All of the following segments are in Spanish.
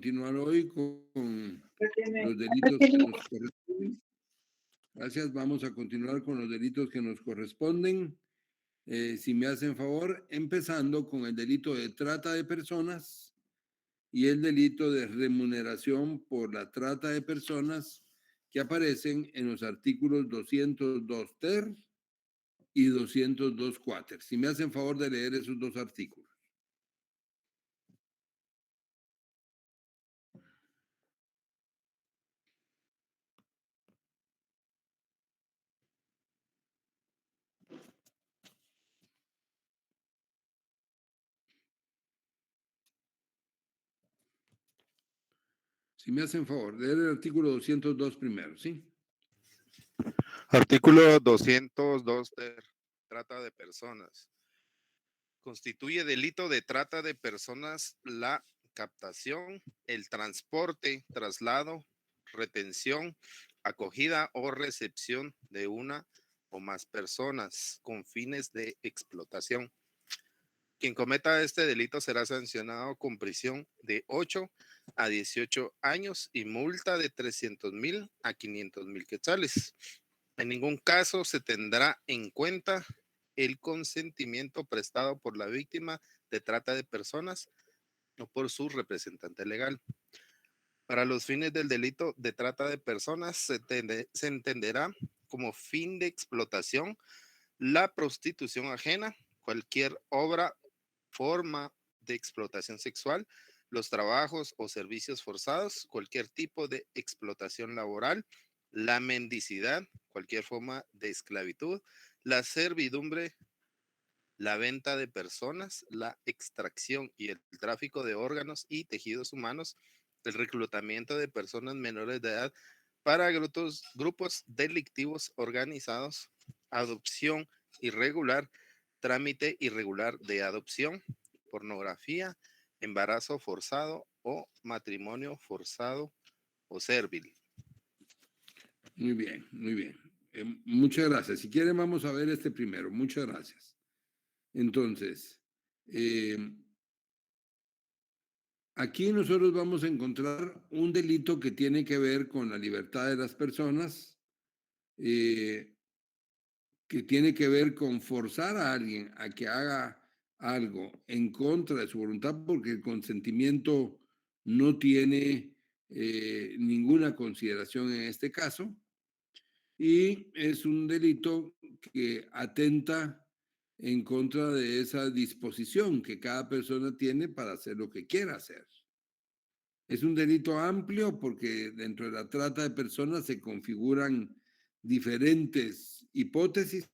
continuar hoy con los delitos que nos corresponden. Gracias, vamos a continuar con los delitos que nos corresponden. Si me hacen favor, empezando con el delito de trata de personas y el delito de remuneración por la trata de personas que aparecen en los artículos 202 ter y 202 quater. Si me hacen favor de leer esos dos artículos. Si me hacen favor, leer el artículo 202 primero, ¿sí? Artículo 202 trata de personas. Constituye delito de trata de personas la captación, el transporte, traslado, retención, acogida o recepción de una o más personas con fines de explotación. Quien cometa este delito será sancionado con prisión de 8 a 18 años y multa de 300,000 a 500,000 quetzales. En ningún caso se tendrá en cuenta el consentimiento prestado por la víctima de trata de personas o por su representante legal. Para los fines del delito de trata de personas se entenderá como fin de explotación la prostitución ajena, cualquier obra, forma de explotación sexual, los trabajos o servicios forzados, cualquier tipo de explotación laboral, la mendicidad, cualquier forma de esclavitud, la servidumbre, la venta de personas, la extracción y el tráfico de órganos y tejidos humanos, el reclutamiento de personas menores de edad para grupos delictivos organizados, adopción irregular, trámite irregular de adopción, pornografía, embarazo forzado o matrimonio forzado o servil. Muy bien, muy bien. Muchas gracias. Si quieren, vamos a ver este primero. Muchas gracias. Entonces, aquí nosotros vamos a encontrar un delito que tiene que ver con la libertad de las personas, que tiene que ver con forzar a alguien a que haga algo en contra de su voluntad, porque el consentimiento no tiene ninguna consideración en este caso. Y es un delito que atenta en contra de esa disposición que cada persona tiene para hacer lo que quiera hacer. Es un delito amplio porque dentro de la trata de personas se configuran diferentes hipótesis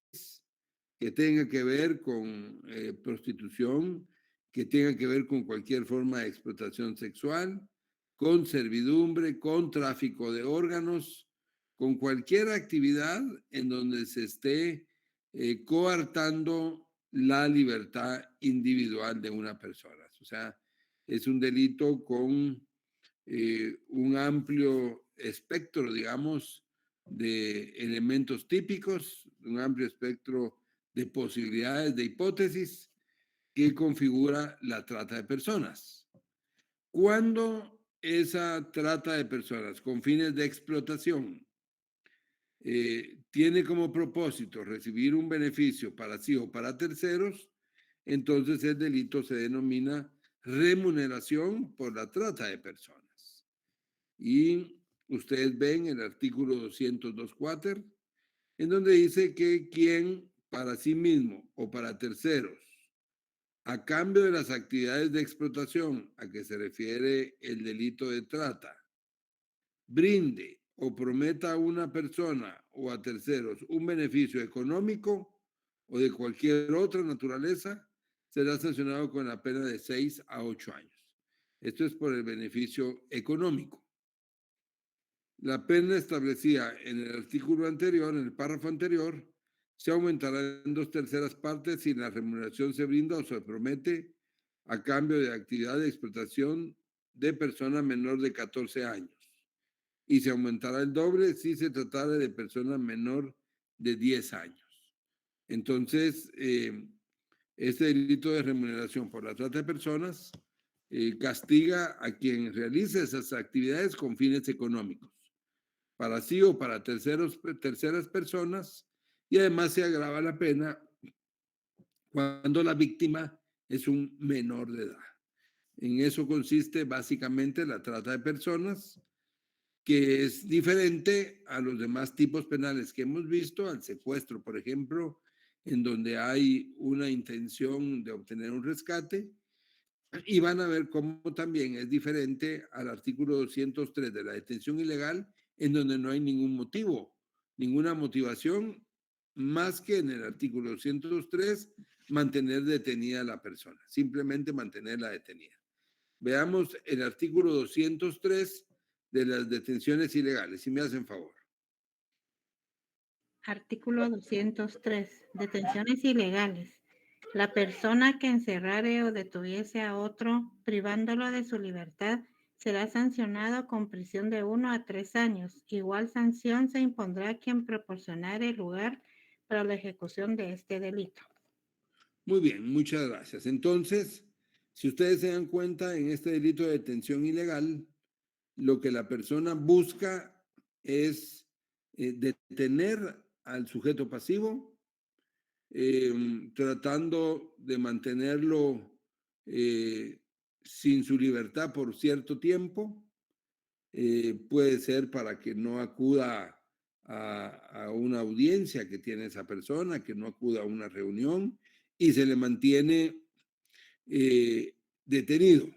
que tengan que ver con prostitución, que tengan que ver con cualquier forma de explotación sexual, con servidumbre, con tráfico de órganos, con cualquier actividad en donde se esté coartando la libertad individual de una persona. O sea, es un delito con un amplio espectro, digamos, de elementos típicos, un amplio espectro de posibilidades, de hipótesis que configura la trata de personas. Cuando esa trata de personas con fines de explotación tiene como propósito recibir un beneficio para sí o para terceros, entonces el delito se denomina remuneración por la trata de personas. Y ustedes ven el artículo 202 quater, en donde dice que quien para sí mismo o para terceros, a cambio de las actividades de explotación a que se refiere el delito de trata, brinde o prometa a una persona o a terceros un beneficio económico o de cualquier otra naturaleza, será sancionado con la pena de 6 a 8 años. Esto es por el beneficio económico. La pena establecida en el artículo anterior, en el párrafo anterior, se aumentará en 2/3 partes si la remuneración se brinda o se promete a cambio de actividad de explotación de persona menor de 14 años. Y se aumentará el doble si se tratara de persona menor de 10 años. Entonces, este delito de remuneración por la trata de personas castiga a quien realice esas actividades con fines económicos, para sí o para terceras personas, y además se agrava la pena cuando la víctima es un menor de edad. En eso consiste básicamente la trata de personas, que es diferente a los demás tipos penales que hemos visto, al secuestro, por ejemplo, en donde hay una intención de obtener un rescate, y van a ver cómo también es diferente al artículo 203 de la detención ilegal, en donde no hay ningún motivo, ninguna motivación, más que en el artículo 203 mantener detenida a la persona, simplemente mantenerla detenida. Veamos el artículo 203 de las detenciones ilegales, si me hacen favor. Artículo 203. Detenciones ilegales. La persona que encerrare o detuviese a otro, privándolo de su libertad, será sancionado con prisión de 1 a 3 años. Igual sanción se impondrá a quien proporcionare el lugar para la ejecución de este delito. Muy bien, muchas gracias. Entonces, si ustedes se dan cuenta, en este delito de detención ilegal, lo que la persona busca es detener al sujeto pasivo, tratando de mantenerlo sin su libertad por cierto tiempo. Puede ser para que no acuda a una audiencia que tiene esa persona, que no acuda a una reunión, y se le mantiene detenido,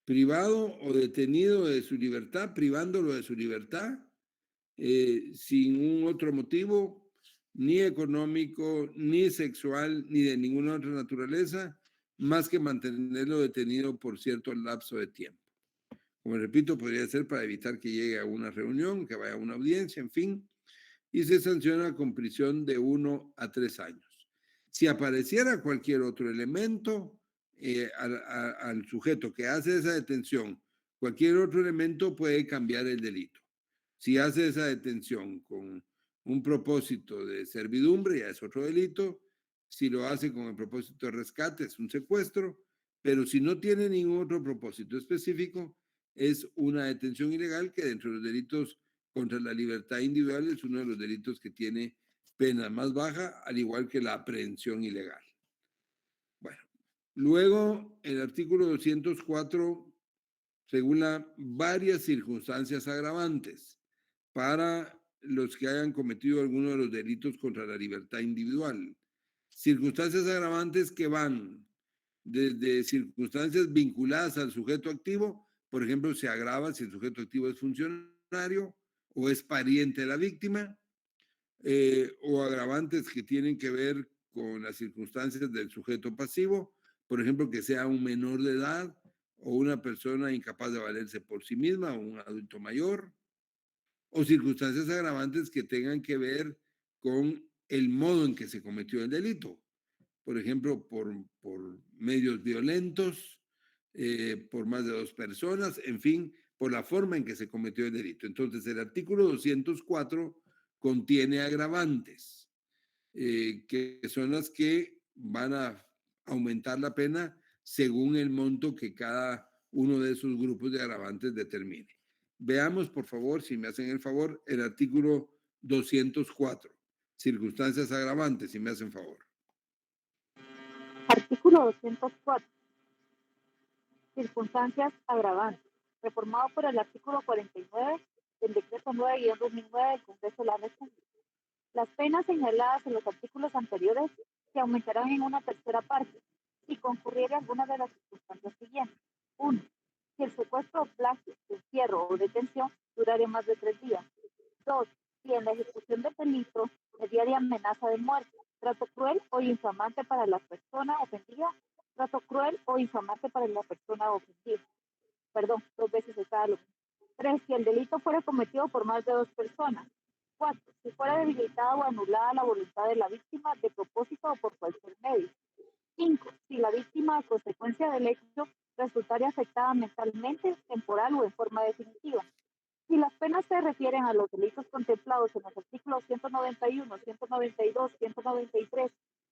privado o detenido de su libertad, privándolo de su libertad, sin un otro motivo, ni económico, ni sexual, ni de ninguna otra naturaleza, más que mantenerlo detenido por cierto lapso de tiempo. Como repito, podría ser para evitar que llegue a una reunión, que vaya a una audiencia, en fin, y se sanciona con prisión de 1 a 3 años. Si apareciera cualquier otro elemento al sujeto que hace esa detención, cualquier otro elemento puede cambiar el delito. Si hace esa detención con un propósito de servidumbre, ya es otro delito. Si lo hace con el propósito de rescate, es un secuestro. Pero si no tiene ningún otro propósito específico, es una detención ilegal que dentro de los delitos contra la libertad individual es uno de los delitos que tiene pena más baja, al igual que la aprehensión ilegal. Bueno, luego el artículo 204 regula varias circunstancias agravantes para los que hayan cometido alguno de los delitos contra la libertad individual. Circunstancias agravantes que van desde circunstancias vinculadas al sujeto activo, por ejemplo, se agrava si el sujeto activo es funcionario o es pariente de la víctima, o agravantes que tienen que ver con las circunstancias del sujeto pasivo, por ejemplo, que sea un menor de edad o una persona incapaz de valerse por sí misma o un adulto mayor, o circunstancias agravantes que tengan que ver con el modo en que se cometió el delito, por ejemplo, por medios violentos, por más de 2 personas, en fin, por la forma en que se cometió el delito. Entonces, el artículo 204 contiene agravantes, que son las que van a aumentar la pena según el monto que cada uno de esos grupos de agravantes determine. Veamos, por favor, si me hacen el favor, el artículo 204, circunstancias agravantes, si me hacen favor. Artículo 204. Circunstancias agravantes. Reformado por el artículo 49 del decreto 9-2009 del Congreso de la República. Las penas señaladas en los artículos anteriores se aumentarán en una tercera parte si concurriera alguna de las circunstancias siguientes. 1. Si el secuestro, plagio, encierro o detención durare más de 3 días. 2. Si en la ejecución del delito mediare amenaza de muerte, trato cruel o infamante para la persona ofendida, trato cruel o infamante para la persona ofendida. Perdón, 2 veces está lo mismo. 3. Si el delito fuera cometido por más de 2 personas. 4. Si fuera debilitada o anulada la voluntad de la víctima de propósito o por cualquier medio. 5. Si la víctima, a consecuencia del hecho, resultare afectada mentalmente, temporal o en forma definitiva. Si las penas se refieren a los delitos contemplados en los artículos 191, 192, 193,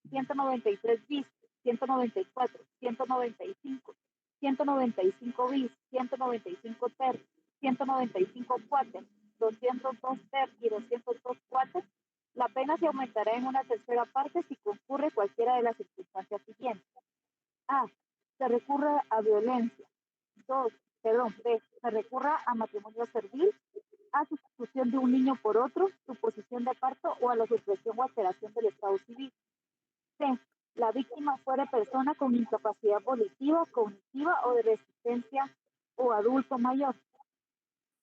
193 bis, 194, 195, 195 bis, 195 ter, 195 quater, 202 ter y 202 quater, la pena se aumentará en una tercera parte si concurre cualquiera de las circunstancias siguientes. A. Se recurre a violencia. B. Se recurra a matrimonio servil, a sustitución de un niño por otro, suposición de parto o a la supresión o alteración del estado civil. C. La víctima fuera persona con incapacidad volitiva, cognitiva o de resistencia o adulto mayor.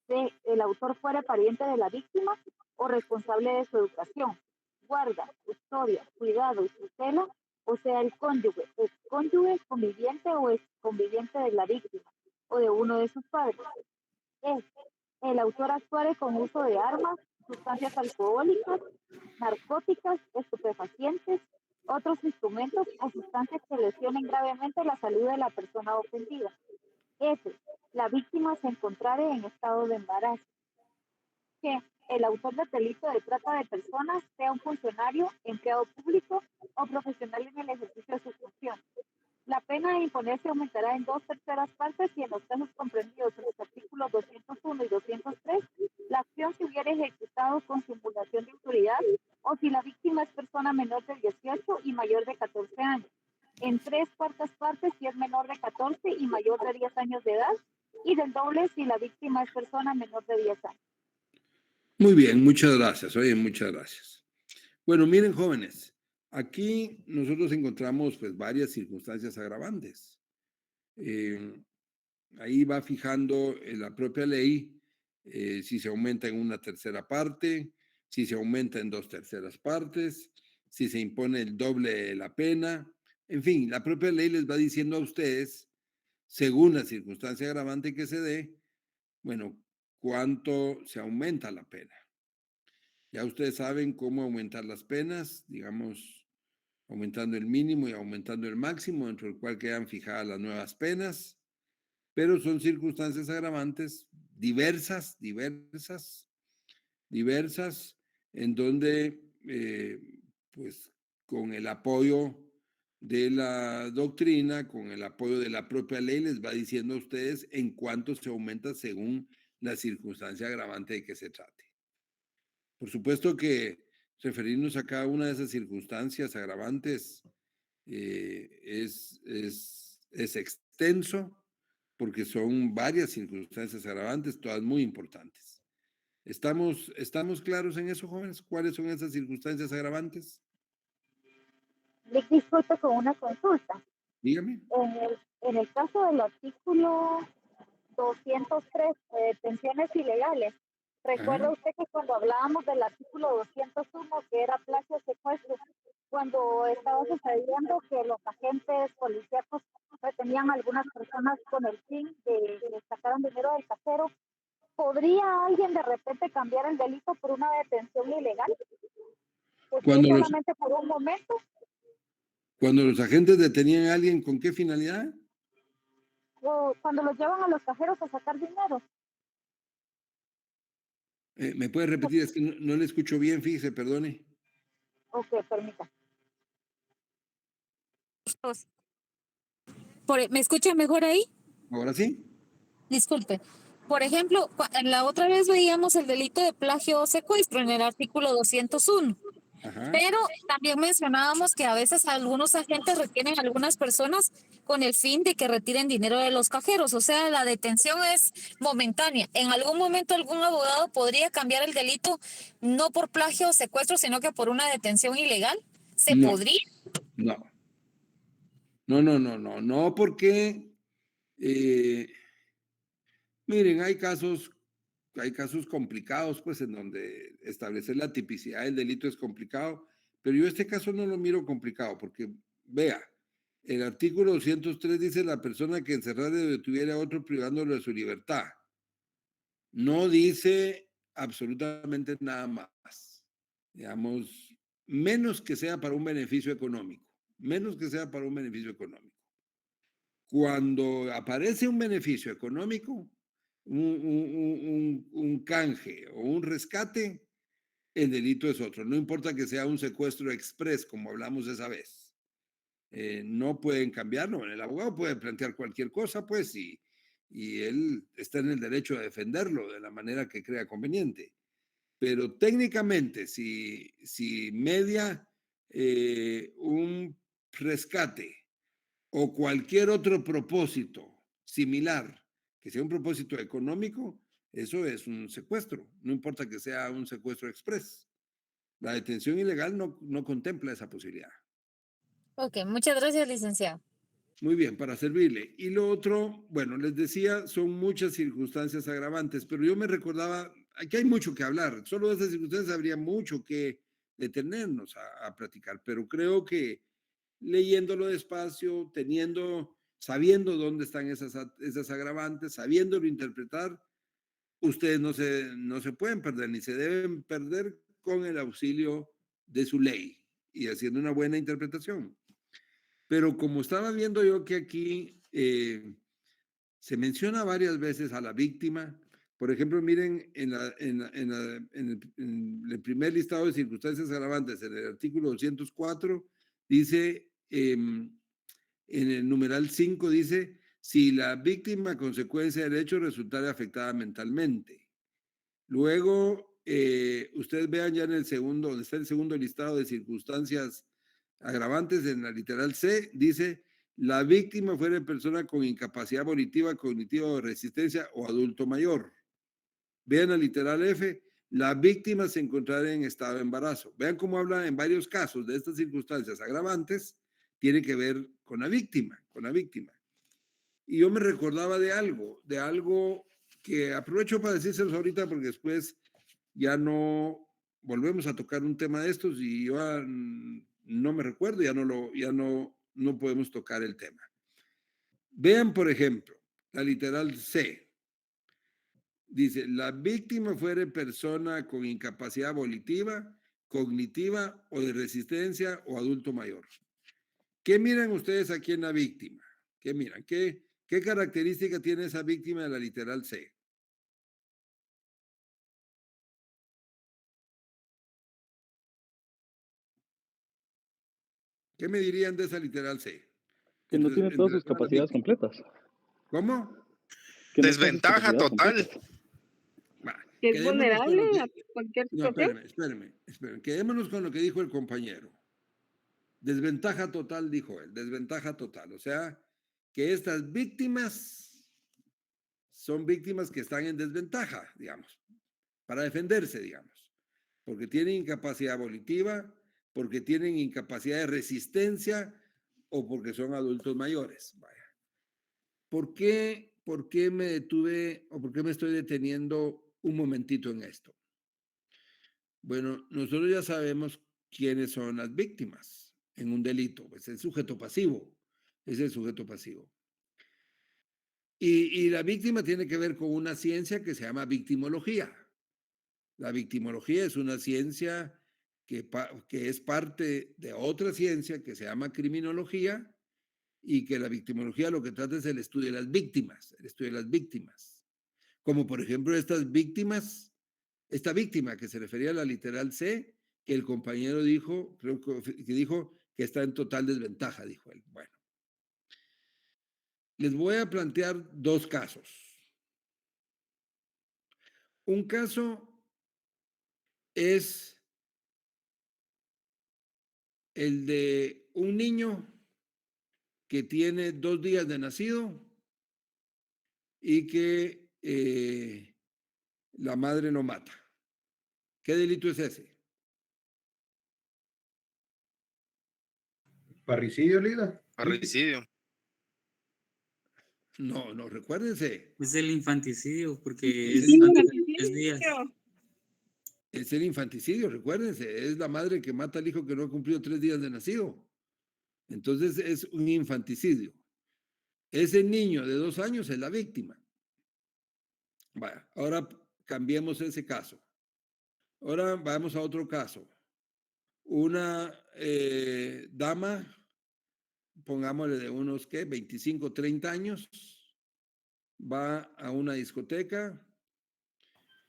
D. El autor fuera pariente de la víctima o responsable de su educación, guarda, custodia, cuidado y tutela, o sea, el cónyuge, excónyuge, conviviente o exconviviente de la víctima o de uno de sus padres. E. El autor actuare con uso de armas, sustancias alcohólicas, narcóticas, estupefacientes, otros instrumentos o sustancias que lesionen gravemente la salud de la persona ofendida. F. La víctima se encontrare en estado de embarazo. G. El autor del delito de trata de personas sea un funcionario, empleado público o profesional en el ejercicio de su función. La pena de imponerse aumentará en 2/3 partes y en los casos comprendidos en los artículos 201 y 203, la acción se hubiera ejecutado con simulación de autoridad o si la víctima es persona menor de 18 y mayor de 14 años. En 3/4 partes si es menor de 14 y mayor de 10 años de edad, y del doble si la víctima es persona menor de 10 años. Muy bien, muchas gracias. Oye, muchas gracias. Bueno, miren, jóvenes, aquí nosotros encontramos pues varias circunstancias agravantes. Ahí va fijando la propia ley si se aumenta en una tercera parte, si se aumenta en 2/3 partes, si se impone el doble de la pena. En fin, la propia ley les va diciendo a ustedes, según la circunstancia agravante que se dé, bueno, cuánto se aumenta la pena. Ya ustedes saben cómo aumentar las penas, digamos, aumentando el mínimo y aumentando el máximo, dentro del cual quedan fijadas las nuevas penas, pero son circunstancias agravantes diversas, en donde, pues, con el apoyo de la doctrina, con el apoyo de la propia ley, les va diciendo a ustedes en cuánto se aumenta según la circunstancia agravante de que se trate. Por supuesto que referirnos a cada una de esas circunstancias agravantes es extenso porque son varias circunstancias agravantes, todas muy importantes. ¿Estamos claros en eso, jóvenes? ¿Cuáles son esas circunstancias agravantes? Disculpe con una consulta. Dígame. En el caso del artículo 203 de detenciones ilegales, ¿recuerda Ajá. usted que cuando hablábamos del artículo 201, que era plagio secuestro, cuando estaba sucediendo que los agentes policíacos retenían a algunas personas con el fin de que les sacaran dinero del cajero, ¿podría alguien de repente cambiar el delito por una detención ilegal? Porque es Cuando los, solamente por un momento. cuando los agentes detenían a alguien, ¿con qué finalidad? O cuando los llevan a los cajeros a sacar dinero. ¿Me puede repetir? Es que no le escucho bien, fíjese, perdone. Ok, permita. ¿Me escucha mejor ahí? ¿Ahora sí? Disculpe. Por ejemplo, la otra vez veíamos el delito de plagio o secuestro en el artículo 201, Ajá. pero también mencionábamos que a veces algunos agentes retienen a algunas personas con el fin de que retiren dinero de los cajeros, o sea, la detención es momentánea. En algún momento algún abogado podría cambiar el delito no por plagio o secuestro, sino que por una detención ilegal. ¿Se No, podría? no. No, porque miren, hay casos complicados, pues, en donde establecer la tipicidad del delito es complicado, pero yo este caso no lo miro complicado, porque, vea, el artículo 203 dice la persona que encerrara o detuviera a otro privándolo de su libertad. No dice absolutamente nada más. Digamos, menos que sea para un beneficio económico. Menos que sea para un beneficio económico. Cuando aparece un beneficio económico, un canje o un rescate, el delito es otro. No importa que sea un secuestro express, como hablamos esa vez. no pueden cambiarlo. El abogado puede plantear cualquier cosa, pues, y él está en el derecho de defenderlo de la manera que crea conveniente. Pero técnicamente, si media un rescate o cualquier otro propósito similar, que sea un propósito económico, eso es un secuestro, no importa que sea un secuestro express. La detención ilegal no contempla esa posibilidad. Ok, muchas gracias, licenciado. Muy bien, para servirle. Y lo otro, bueno, les decía, son muchas circunstancias agravantes, pero yo me recordaba, aquí hay mucho que hablar, solo de estas circunstancias habría mucho que detenernos a platicar, pero creo que leyéndolo despacio, sabiendo dónde están esas agravantes, sabiéndolo interpretar, ustedes no se pueden perder, ni se deben perder con el auxilio de su ley y haciendo una buena interpretación. Pero como estaba viendo yo que aquí se menciona varias veces a la víctima, por ejemplo, miren en el primer listado de circunstancias agravantes, en el artículo 204, dice, en el numeral 5 dice, si la víctima a consecuencia del hecho resultara afectada mentalmente. Luego, ustedes vean ya en el segundo, donde está el segundo listado de circunstancias agravantes, en la literal C, dice, la víctima fuera persona con incapacidad volitiva, cognitiva o resistencia o adulto mayor. Vean la literal F, la víctima se encontrará en estado de embarazo. Vean cómo habla en varios casos de estas circunstancias agravantes, tiene que ver con la víctima, con la víctima. Y yo me recordaba de algo que aprovecho para decírselos ahorita porque después ya no volvemos a tocar un tema de estos y yo no me recuerdo, no podemos tocar el tema. Vean, por ejemplo, la literal C. Dice, la víctima fuere persona con incapacidad volitiva, cognitiva o de resistencia o adulto mayor. ¿Qué miran ustedes aquí en la víctima? ¿Qué miran? ¿Qué característica tiene esa víctima de la literal C? ¿Qué me dirían de esa literal C? Que no tiene En todas sus relación a la capacidades víctima. completas. ¿Cómo? Que no todas sus Desventaja capacidades total. completas. Va, Que es quedémonos con vulnerable lo a que... cualquier No, situación. espérenme. Quedémonos con lo que dijo el compañero. Desventaja total, dijo él. Desventaja total. O sea, que estas víctimas son víctimas que están en desventaja, digamos, para defenderse, digamos, porque tienen incapacidad volitiva, porque tienen incapacidad de resistencia o porque son adultos mayores. Vaya. ¿Por qué me detuve o por qué me estoy deteniendo un momentito en esto? Bueno, nosotros ya sabemos quiénes son las víctimas en un delito, pues el sujeto pasivo, es el sujeto pasivo. Y la víctima tiene que ver con una ciencia que se llama victimología. La victimología es una ciencia que es parte de otra ciencia que se llama criminología y que la victimología lo que trata es el estudio de las víctimas, el estudio de las víctimas. Como por ejemplo esta víctima que se refería a la literal C, que el compañero dijo, creo que dijo que está en total desventaja, dijo él. Bueno, les voy a plantear dos casos. Un caso es el de un niño que tiene 2 días de nacido y que la madre lo mata. ¿Qué delito es ese? Parricidio, Lida. Parricidio. No, recuérdense. Es el infanticidio, porque Es es el, antes de 3 días. es el infanticidio, recuérdense. Es la madre que mata al hijo que no ha cumplido 3 días de nacido. Entonces es un infanticidio. Ese niño de 2 años es la víctima. Vaya, ahora cambiemos ese caso. Ahora vamos a otro caso. Una dama, pongámosle de unos, ¿qué? 25, 30 años, va a una discoteca,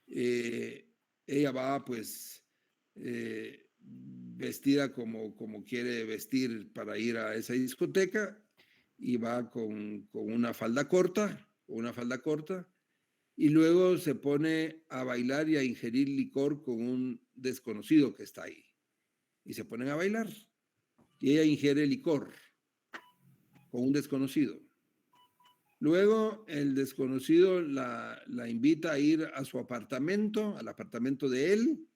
ella va pues vestida como quiere vestir para ir a esa discoteca y va con una falda corta, y luego se pone a bailar y a ingerir licor con un desconocido que está ahí. Y se ponen a bailar. Y ella ingiere licor con un desconocido. Luego el desconocido la invita a ir a su apartamento, al apartamento de él.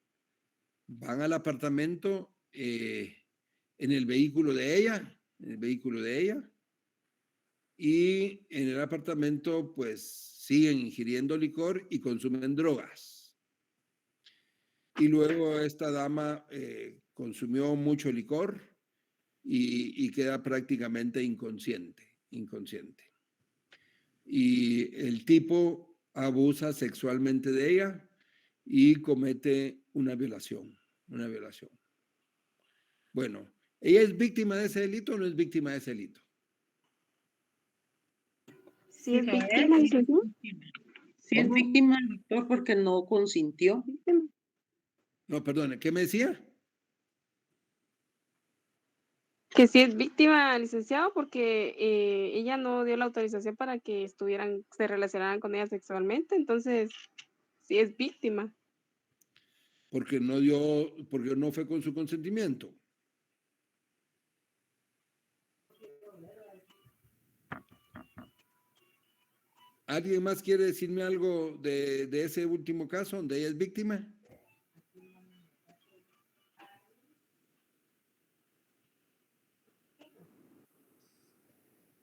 Van al apartamento en el vehículo de ella, y en el apartamento pues siguen ingiriendo licor y consumen drogas. Y luego esta dama consumió mucho licor y queda prácticamente inconsciente. Y el tipo abusa sexualmente de ella y comete una violación. Bueno, ¿ella es víctima de ese delito o no es víctima de ese delito? Sí es víctima, licenciado. Sí es víctima, doctor, porque no consintió. No, perdone, ¿qué me decía? Que sí es víctima, licenciado, porque ella no dio la autorización para que se relacionaran con ella sexualmente, entonces sí es víctima. Porque no fue con su consentimiento. ¿Alguien más quiere decirme algo de ese último caso donde ella es víctima?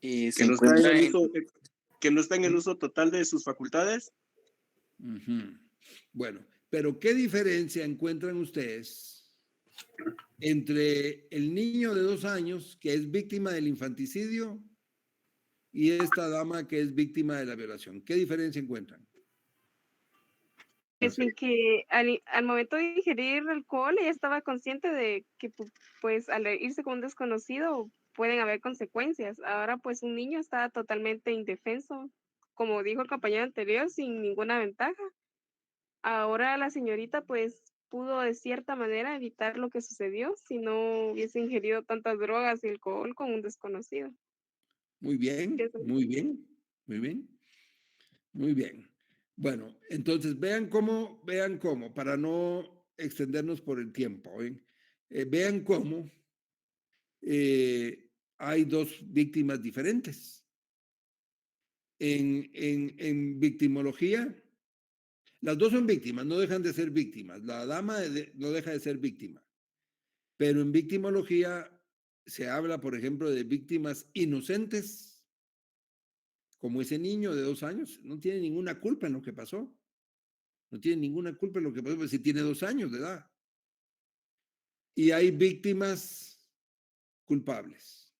Que no está en el uso total de sus facultades. Bueno, pero ¿qué diferencia encuentran ustedes entre el niño de 2 años que es víctima del infanticidio y esta dama que es víctima de la violación? ¿Qué diferencia encuentran? Es en que al momento de ingerir alcohol ella estaba consciente de que pues al irse con un desconocido pueden haber consecuencias. Ahora pues un niño está totalmente indefenso, como dijo el compañero anterior, sin ninguna ventaja. Ahora la señorita pues pudo de cierta manera evitar lo que sucedió si no hubiese ingerido tantas drogas y alcohol con un desconocido. Muy bien. Bueno, entonces vean cómo, para no extendernos por el tiempo, vean cómo hay 2 víctimas diferentes. En victimología, las 2 son víctimas, no dejan de ser víctimas. La dama no deja de ser víctima. Pero en victimología se habla, por ejemplo, de víctimas inocentes, como ese niño de 2 años. No tiene ninguna culpa en lo que pasó. Porque si tiene 2 años de edad. Y hay víctimas culpables.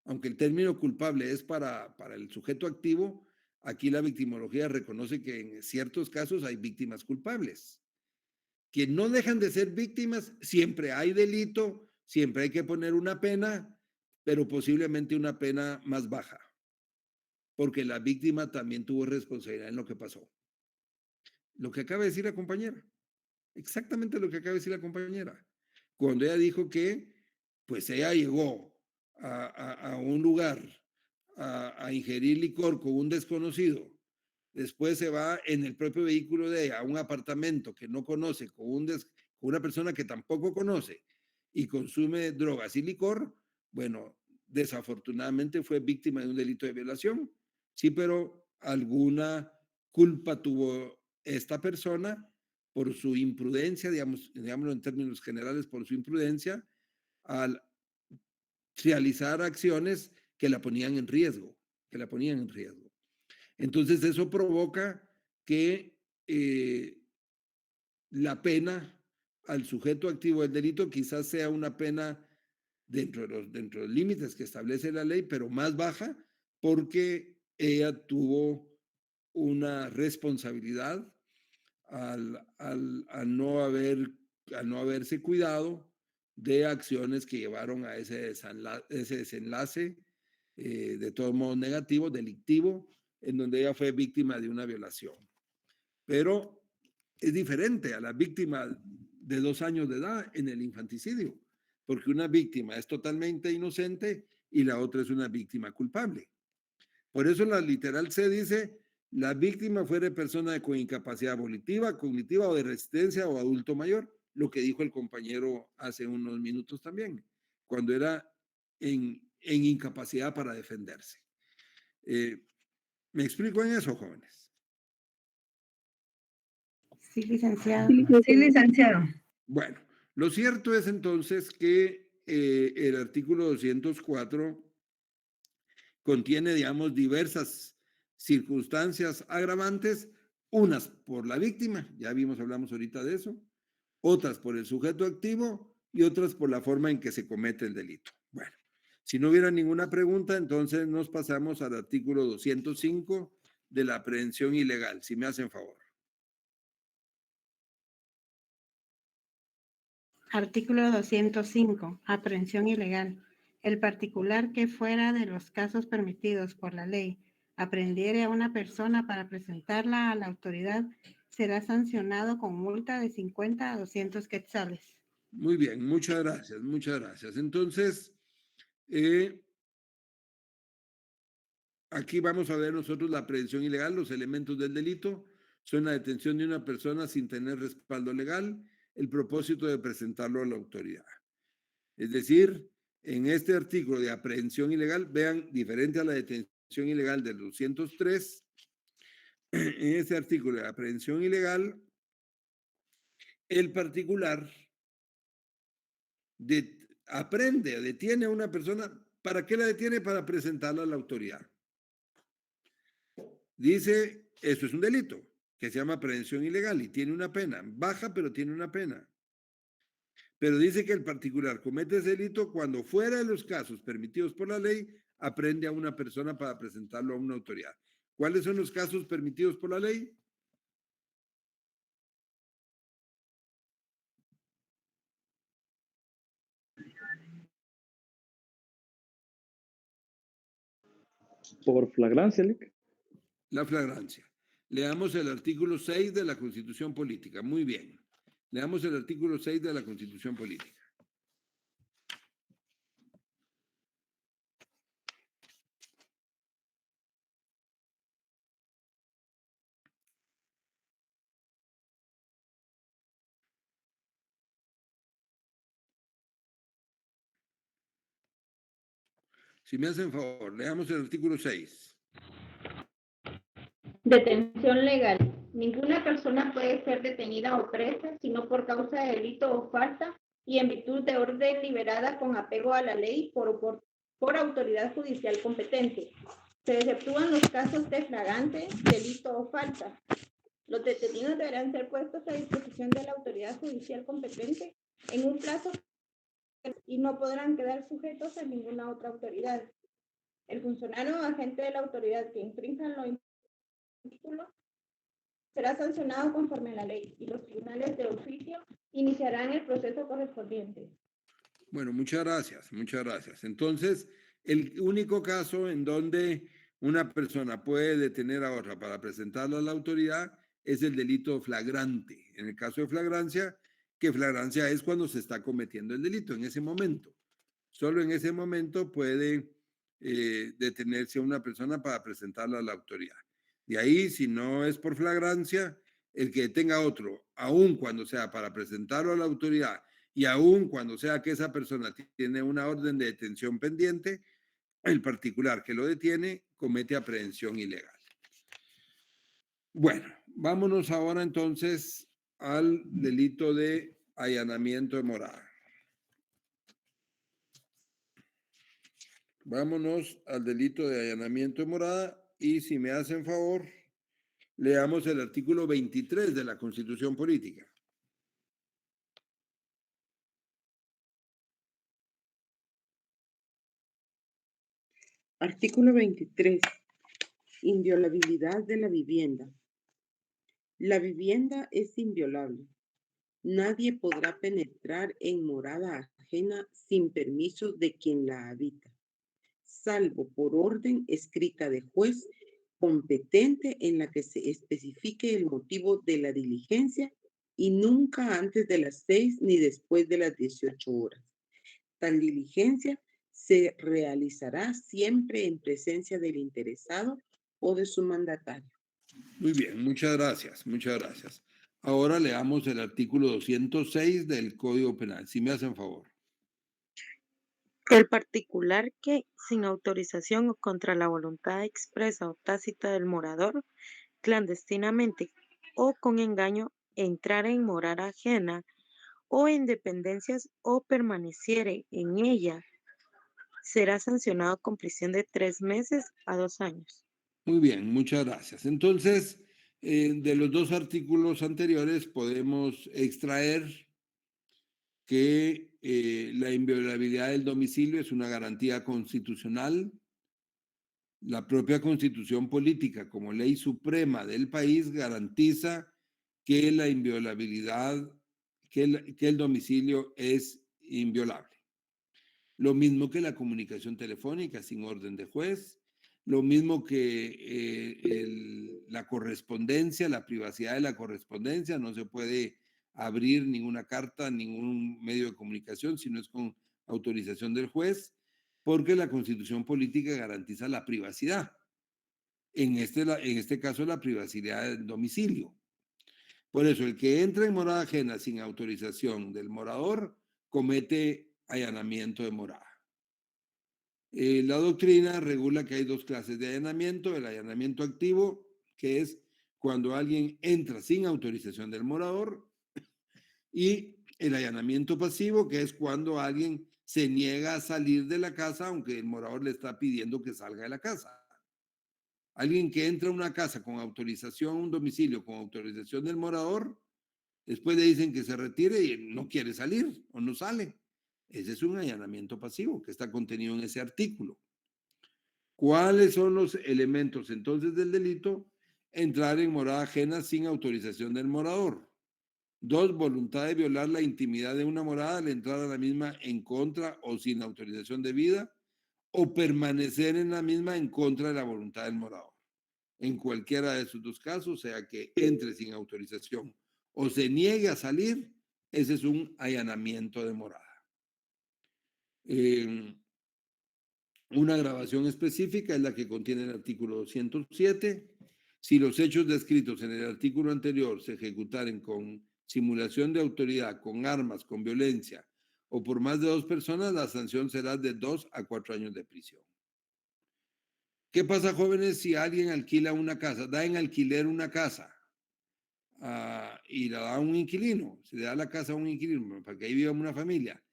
Aunque el término culpable es para el sujeto activo, aquí la victimología reconoce que en ciertos casos hay víctimas culpables, que no dejan de ser víctimas. Siempre hay delito, siempre hay que poner una pena, pero posiblemente una pena más baja, porque la víctima también tuvo responsabilidad en lo que pasó. Lo que acaba de decir la compañera, exactamente lo que acaba de decir la compañera, cuando ella dijo que pues ella llegó a un lugar a ingerir licor con un desconocido, después se va en el propio vehículo de ella a un apartamento que no conoce con una persona que tampoco conoce y consume drogas y licor. Bueno, desafortunadamente fue víctima de un delito de violación. Sí, pero alguna culpa tuvo esta persona por su imprudencia, digámoslo en términos generales, por su imprudencia al realizar acciones que la ponían en riesgo. Entonces eso provoca que la pena al sujeto activo del delito quizás sea una pena dentro de los límites que establece la ley, pero más baja, porque ella tuvo una responsabilidad al no haberse cuidado de acciones que llevaron a ese desenlace de todos modos negativo, delictivo, en donde ella fue víctima de una violación. Pero es diferente a la víctima de 2 años de edad en el infanticidio, porque una víctima es totalmente inocente y la otra es una víctima culpable. Por eso la literal C dice, la víctima fuera persona con incapacidad volitiva, cognitiva o de resistencia o adulto mayor, lo que dijo el compañero hace unos minutos también, cuando era en incapacidad para defenderse. ¿Me explico en eso, jóvenes? Sí, licenciado. Sí, licenciado. Bueno, lo cierto es entonces que el artículo 204 contiene, digamos, diversas circunstancias agravantes, unas por la víctima, ya hablamos ahorita de eso, otras por el sujeto activo y otras por la forma en que se comete el delito. Bueno, si no hubiera ninguna pregunta, entonces nos pasamos al artículo 205 de la aprehensión ilegal, si me hacen favor. Artículo 205. Aprehensión ilegal. El particular que fuera de los casos permitidos por la ley aprehendiere a una persona para presentarla a la autoridad será sancionado con multa de 50 a 200 quetzales. Muy bien, muchas gracias, muchas gracias. Entonces, aquí vamos a ver nosotros la aprehensión ilegal. Los elementos del delito son la detención de una persona sin tener respaldo legal, el propósito de presentarlo a la autoridad. Es decir, en este artículo de aprehensión ilegal, vean, diferente a la detención ilegal del 203, en este artículo de aprehensión ilegal, el particular detiene a una persona. ¿Para qué la detiene? Para presentarla a la autoridad. Dice, eso es un delito, que se llama aprehensión ilegal y tiene una pena, baja pero tiene una pena. Pero dice que el particular comete ese delito cuando fuera de los casos permitidos por la ley, aprehende a una persona para presentarlo a una autoridad. ¿Cuáles son los casos permitidos por la ley? Por flagrancia, Lic. La flagrancia. Leamos el artículo 6 de la Constitución Política. Muy bien. Leamos el artículo 6 de la Constitución Política. Si me hacen favor, leamos el artículo 6. Detención legal. Ninguna persona puede ser detenida o presa sino por causa de delito o falta y en virtud de orden liberada con apego a la ley por autoridad judicial competente. Se exceptúan los casos de flagrante, delito o falta. Los detenidos deberán ser puestos a disposición de la autoridad judicial competente en un plazo y no podrán quedar sujetos a ninguna otra autoridad. El funcionario o agente de la autoridad que infrinja lo impuesto será sancionado conforme a la ley y los tribunales de oficio iniciarán el proceso correspondiente. Bueno, muchas gracias, muchas gracias. Entonces, el único caso en donde una persona puede detener a otra para presentarla a la autoridad es el delito flagrante. En el caso de flagrancia, que flagrancia es cuando se está cometiendo el delito, en ese momento. Solo en ese momento puede detenerse a una persona para presentarla a la autoridad. De ahí, si no es por flagrancia, el que detenga a otro, aun cuando sea para presentarlo a la autoridad y aun cuando sea que esa persona tiene una orden de detención pendiente, el particular que lo detiene comete aprehensión ilegal. Bueno, vámonos ahora entonces al delito de allanamiento de morada. Vámonos al delito de allanamiento de morada y si me hacen favor, leamos el artículo 23 de la Constitución Política. Artículo 23. Inviolabilidad de la vivienda. La vivienda es inviolable. Nadie podrá penetrar en morada ajena sin permiso de quien la habita, salvo por orden escrita de juez competente en la que se especifique el motivo de la diligencia y nunca antes de las 6 ni después de las 18 horas. Tal diligencia se realizará siempre en presencia del interesado o de su mandatario. Muy bien, muchas gracias, muchas gracias. Ahora leamos el artículo 206 del Código Penal. Si me hacen favor. El particular que, sin autorización o contra la voluntad expresa o tácita del morador, clandestinamente o con engaño, entrara en morada ajena o en dependencias o permaneciere en ella, será sancionado con prisión de 3 meses a 2 años. Muy bien, muchas gracias. Entonces, de los dos artículos anteriores podemos extraer que la inviolabilidad del domicilio es una garantía constitucional. La propia Constitución política como ley suprema del país garantiza que la inviolabilidad, que el domicilio es inviolable. Lo mismo que la comunicación telefónica sin orden de juez, lo mismo que la correspondencia, la privacidad de la correspondencia, no se puede abrir ninguna carta, ningún medio de comunicación si no es con autorización del juez, porque la Constitución política garantiza la privacidad. En este caso, la privacidad del domicilio. Por eso, el que entra en morada ajena sin autorización del morador comete allanamiento de morada. La doctrina regula que hay dos clases de allanamiento: el allanamiento activo, que es cuando alguien entra sin autorización del morador, y el allanamiento pasivo, que es cuando alguien se niega a salir de la casa aunque el morador le está pidiendo que salga de la casa. Alguien que entra a una casa con autorización, un domicilio con autorización del morador, después le dicen que se retire y no quiere salir o no sale. Ese es un allanamiento pasivo que está contenido en ese artículo. ¿Cuáles son los elementos entonces del delito? Entrar en morada ajena sin autorización del morador. 2, voluntad de violar la intimidad de una morada al entrar a la misma en contra o sin autorización debida, o permanecer en la misma en contra de la voluntad del morador. En cualquiera de esos dos casos, sea que entre sin autorización o se niegue a salir, ese es un allanamiento de morada. Una grabación específica es la que contiene el artículo 207. Si los hechos descritos en el artículo anterior se ejecutaren con simulación de autoridad, con armas, con violencia o por más de 2 personas, la sanción será de 2 a 4 años de prisión. ¿Qué pasa, jóvenes, si alguien alquila una casa, da en alquiler una casa y la da a un inquilino? Se le da la casa a un inquilino para que ahí viva una familia,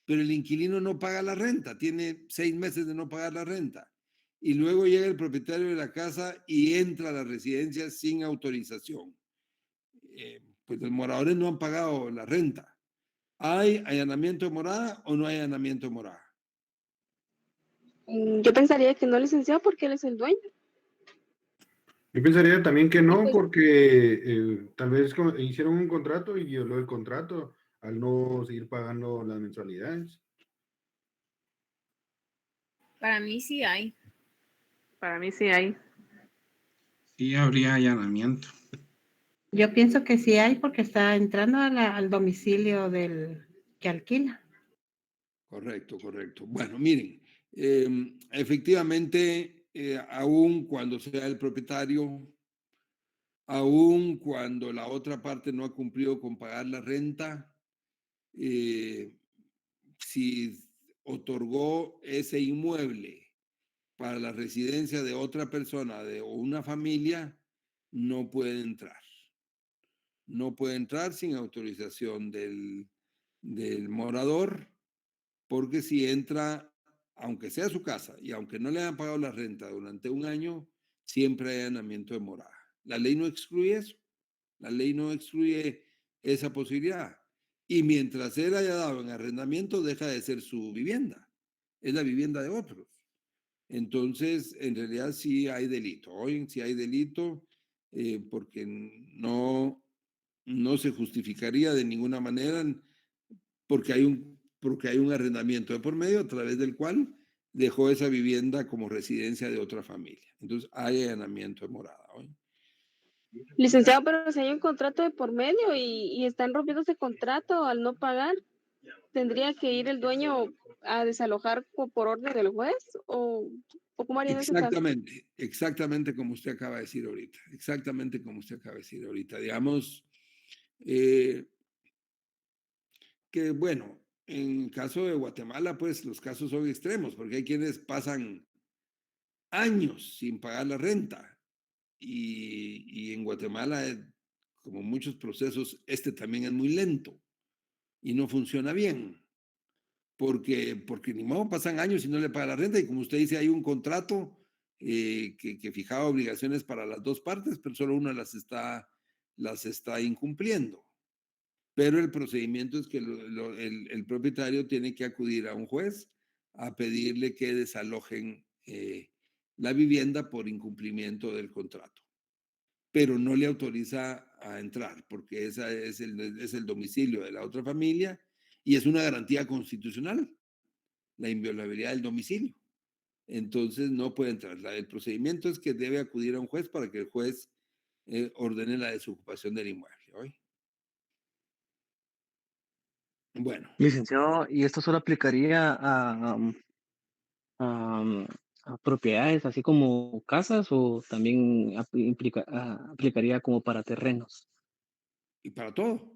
pero el inquilino no paga la renta, tiene 6 meses de no pagar la renta, y luego llega el propietario de la casa y entra a la residencia sin autorización. Pues los moradores no han pagado la renta. ¿Hay allanamiento de morada o no hay allanamiento de morada? Yo pensaría que no, licenciado, porque él es el dueño. Yo pensaría también que no, porque tal vez hicieron un contrato y violó el contrato al no seguir pagando las mensualidades. Para mí sí hay. Para mí sí hay. Sí, habría allanamiento. Yo pienso que sí hay porque está entrando al domicilio del que alquila. Correcto, correcto. Bueno, miren, efectivamente, aún cuando sea el propietario, aún cuando la otra parte no ha cumplido con pagar la renta, si otorgó ese inmueble para la residencia de otra persona o una familia, no puede entrar. No puede entrar sin autorización del morador, porque si entra, aunque sea su casa y aunque no le hayan pagado la renta durante un año, siempre hay allanamiento de morada. La ley no excluye eso. La ley no excluye esa posibilidad. Y mientras él haya dado en arrendamiento, deja de ser su vivienda. Es la vivienda de otros. Entonces, en realidad sí hay delito. Hoy sí hay delito porque no se justificaría de ninguna manera porque hay un arrendamiento de por medio a través del cual dejó esa vivienda como residencia de otra familia. Entonces, hay allanamiento de morada hoy. Licenciado, pero si hay un contrato de por medio y están rompiendo ese contrato al no pagar, ¿tendría que ir el dueño a desalojar por orden del juez o cómo haría en ese caso? Exactamente, exactamente como usted acaba de decir ahorita, exactamente como usted acaba de decir ahorita. Digamos eh, que, bueno, en caso de Guatemala, pues los casos son extremos, porque hay quienes pasan años sin pagar la renta. Y en Guatemala, como muchos procesos, este también es muy lento y no funciona bien. Porque ni modo, pasan años y no le paga la renta. Y como usted dice, hay un contrato que fijaba obligaciones para las dos partes, pero solo una las está incumpliendo. Pero el procedimiento es que el propietario tiene que acudir a un juez a pedirle que desalojen la vivienda por incumplimiento del contrato, pero no le autoriza a entrar porque esa es el domicilio de la otra familia y es una garantía constitucional, la inviolabilidad del domicilio. Entonces no puede entrar. El procedimiento es que debe acudir a un juez para que el juez ordene la desocupación del inmueble. ¿Oye? Bueno. Licenciado, ¿y esto solo aplicaría a, a propiedades así como casas o también aplicaría como para terrenos? Y para todo.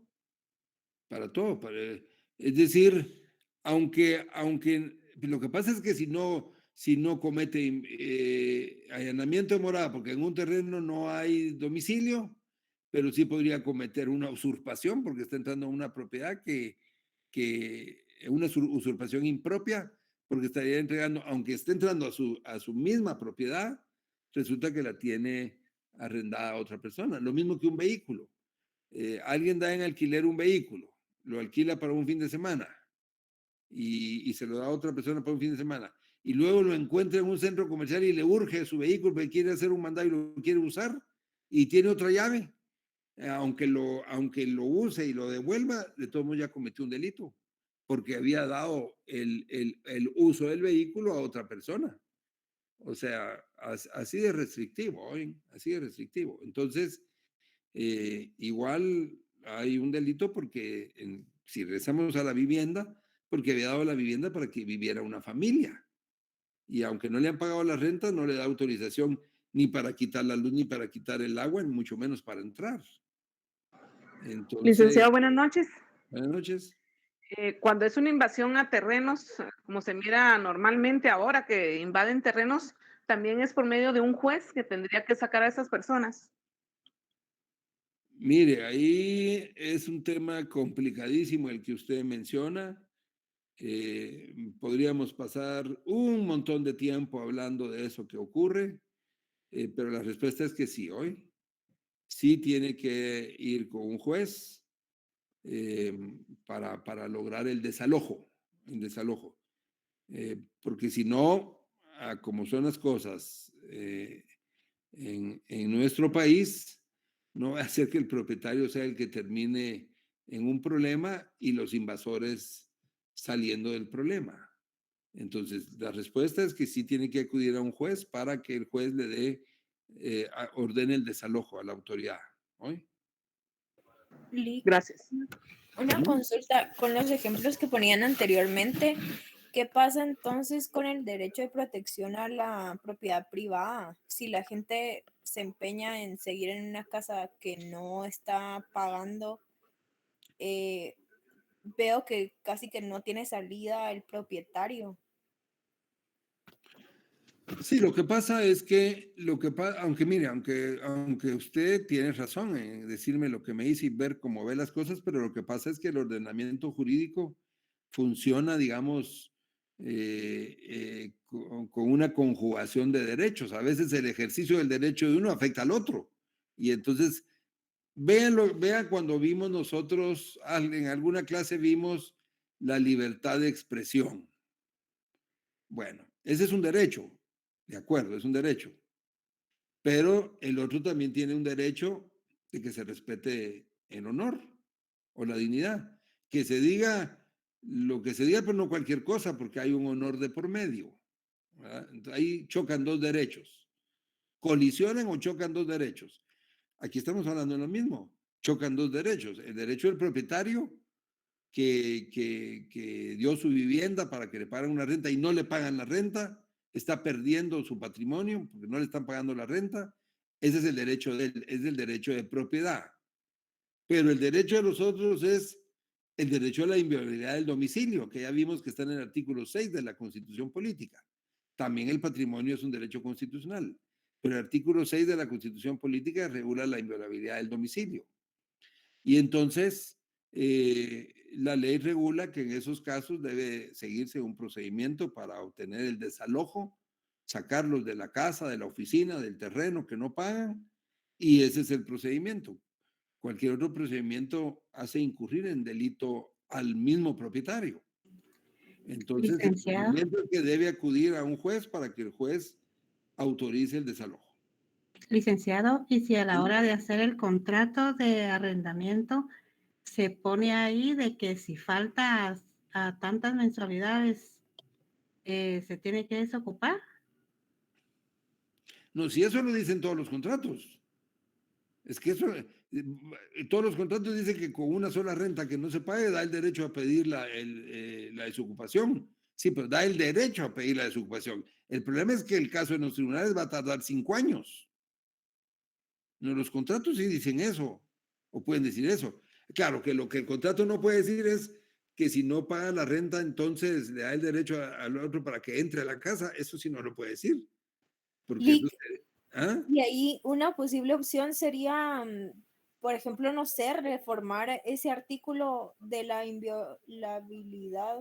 Es decir, aunque lo que pasa es que si no comete allanamiento de morada, porque en un terreno no hay domicilio, pero sí podría cometer una usurpación, porque está entrando a una propiedad una usurpación impropia, porque estaría entregando, aunque esté entrando a su misma propiedad, resulta que la tiene arrendada a otra persona. Lo mismo que un vehículo. Alguien da en alquiler un vehículo, lo alquila para un fin de semana y se lo da a otra persona para un fin de semana. Y luego lo encuentra en un centro comercial y le urge su vehículo porque quiere hacer un mandado y lo quiere usar y tiene otra llave. Aunque lo use y lo devuelva, de todos modos ya cometió un delito porque había dado el uso del vehículo a otra persona. O sea, así de restrictivo, ¿oyen? Así de restrictivo. Entonces, igual hay un delito porque si regresamos a la vivienda, porque había dado la vivienda para que viviera una familia. Y aunque no le han pagado la renta, no le da autorización ni para quitar la luz, ni para quitar el agua, ni mucho menos para entrar. Entonces, Licenciado, buenas noches. buenas noches. Cuando es una invasión a terrenos, como se mira normalmente ahora que invaden terrenos, también es por medio de un juez que tendría que sacar a esas personas. Mire, ahí es un tema complicadísimo el que usted menciona. Podríamos pasar un montón de tiempo hablando de eso que ocurre, pero la respuesta es que sí, hoy sí tiene que ir con un juez para lograr el desalojo, porque si no, como son las cosas en nuestro país, no va a ser que el propietario sea el que termine en un problema y los invasores saliendo del problema. Entonces, la respuesta es que sí tiene que acudir a un juez para que el juez le dé, ordene el desalojo a la autoridad. ¿Oye? Gracias. Una consulta con los ejemplos que ponían anteriormente. ¿Qué pasa entonces con el derecho de protección a la propiedad privada? Si la gente se empeña en seguir en una casa que no está pagando, veo que casi que no tiene salida el propietario. Sí, lo que pasa es que, aunque mire, aunque usted tiene razón en decirme lo que me dice y ver cómo ve las cosas, pero lo que pasa es que el ordenamiento jurídico funciona, digamos, con una conjugación de derechos. A veces el ejercicio del derecho de uno afecta al otro. Y entonces, vean cuando vimos nosotros, en alguna clase vimos la libertad de expresión. Bueno, ese es un derecho. De acuerdo, es un derecho. Pero el otro también tiene un derecho de que se respete el honor o la dignidad. Que se diga lo que se diga, pero no cualquier cosa, porque hay un honor de por medio. Ahí chocan dos derechos. Colisionan o chocan dos derechos. Aquí estamos hablando de lo mismo. Chocan dos derechos. El derecho del propietario que dio su vivienda para que le paguen una renta y no le pagan la renta, está perdiendo su patrimonio porque no le están pagando la renta. Ese es el derecho de él, es el derecho de propiedad. Pero el derecho de los otros es el derecho a la inviolabilidad del domicilio, que ya vimos que está en el artículo 6 de la Constitución Política. También el patrimonio es un derecho constitucional, pero el artículo 6 de la Constitución Política regula la inviolabilidad del domicilio. Y entonces, la ley regula que en esos casos debe seguirse un procedimiento para obtener el desalojo, sacarlos de la casa, de la oficina, del terreno que no pagan, y ese es el procedimiento. Cualquier otro procedimiento hace incurrir en delito al mismo propietario. Entonces, el procedimiento es que debe acudir a un juez para que el juez autorice el desalojo. Licenciado, y si a la hora de hacer el contrato de arrendamiento se pone ahí de que si falta a tantas mensualidades se tiene que desocupar. No, si eso lo dicen todos los contratos. Es que eso, todos los contratos dicen que con una sola renta que no se pague da el derecho a pedir la desocupación. Sí, pero da el derecho a pedir la desocupación. El problema es que el caso en los tribunales va a tardar 5 años. No, los contratos sí dicen eso, o pueden decir eso. Claro que lo que el contrato no puede decir es que si no paga la renta, entonces le da el derecho al otro para que entre a la casa. Eso sí no lo puede decir. Porque Lic, ¿ah? Y ahí una posible opción sería, por ejemplo, no sé, reformar ese artículo de la inviolabilidad